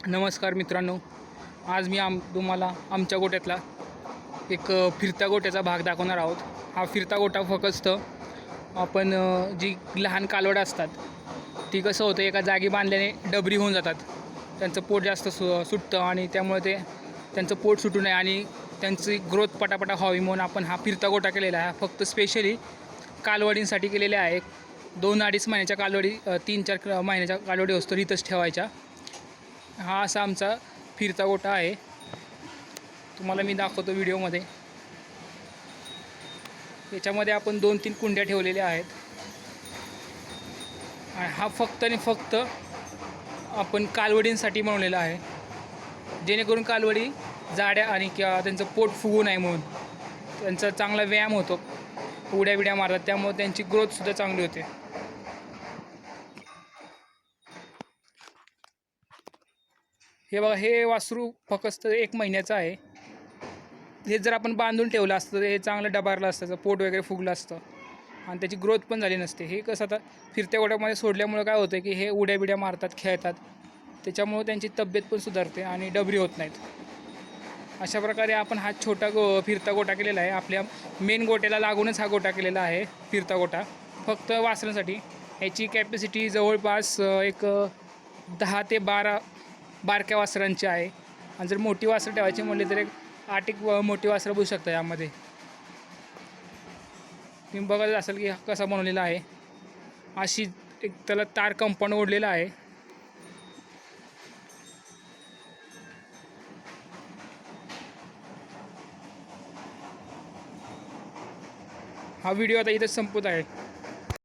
नमस्कार मित्रांनो, आज मी तुम्हाला आमच्या गोट्यातला एक फिरता गोट्याचा भाग दाखवणार आहोत. हा फिरता गोटा फक्त आपण जी लहान कालवडं असतात ती कसं होतं, एका जागी बांधल्याने डबरी होऊन जातात. त्यांचं पोट जास्त सुटतं आणि त्यामुळे त्यांचं पोट सुटू नये आणि त्यांची ग्रोथ पटापटा व्हावी म्हणून आपण हा फिरता गोटा केलेला आहे. फक्त स्पेशली कालवडींसाठी केलेले आहे. 2-2.5 महिन्याच्या कालवडी, 3-4 महिन्याच्या कालवडी असतो इथंच ठेवायच्या. हा असा आमचा फिरता गोटा आहे. तुम्हाला मी दाखवतो व्हिडिओमध्ये. याच्यामध्ये आपण 2-3 कुंड्या ठेवलेल्या आहेत आणि हा फक्त आणि फक्त आपण कालवडींसाठी बनवलेला आहे, जेणेकरून कालवडी जाड्या आणि किंवा त्यांचं पोट फुगू नये म्हणून. त्यांचा चांगला व्यायाम होतो, उड्या बिड्या मारतात, त्यामुळे त्यांची ग्रोथसुद्धा चांगली होते. हे बघा, हे वासरू फक्त 1 महिन्याचं आहे. हे जर आपण बांधून ठेवलं असतं तर हे चांगलं डबारलं असतं, पोट वगैरे फुगलं असतं आणि त्याची ग्रोथ पण झाली नसते. हे कसं आता फिरत्या गोट्यामध्ये सोडल्यामुळे काय होतं की हे उड्या बिड्या मारतात, खेळतात, त्याच्यामुळे त्यांची तब्येत पण सुधारते आणि डबरी होत नाहीत. अशा प्रकारे आपण हा छोटा फिरता गोटा केलेला आहे. आपल्या मेन गोट्याला लागूनच हा गोटा केलेला आहे, फिरता गोटा फक्त वासरांसाठी. ह्याची कॅपॅसिटी जवळपास एक 10 ते 12 बारक्या वासरांची आहे आणि जर मोठी वासरं ठेवायची म्हणले तर एक 8 मोठी वासरं बसू शकतात यामध्ये. तुम्ही बघत असाल की कसा बनवलेला आहे. अशी एक त्याला तार कंपाऊंड ओढलेला आहे. हा व्हिडिओ आता इथंच संपत आहे.